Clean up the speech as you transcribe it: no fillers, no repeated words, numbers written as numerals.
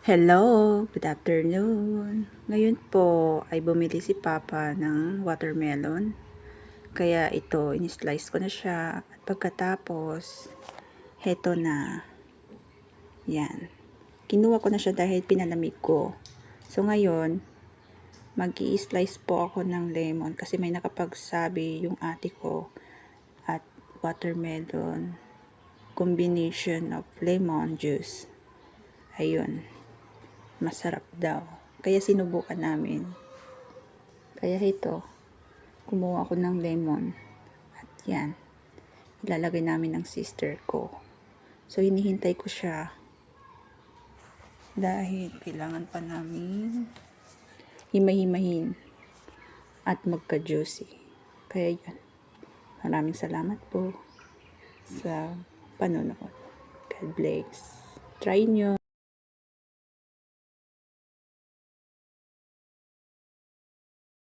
Hello, good afternoon. Ngayon po ay bumili si Papa ng watermelon. Kaya ito, in-slice ko na siya. At pagkatapos, heto na. Yan. Kinuha ko na siya dahil pinalamig ko. So ngayon, mag-i-slice po ako ng lemon kasi may nakapagsabi yung ate ko at watermelon combination of lemon juice. Ayun. Masarap daw. Kaya sinubukan namin. Kaya ito, kumuha ako ng lemon. At yan, ilalagay namin ng sister ko. So, hinihintay ko siya. Dahil kailangan pa namin himay-himahin at magka-juicy. Kaya yan. Maraming salamat po sa panonood. God bless. Try nyo.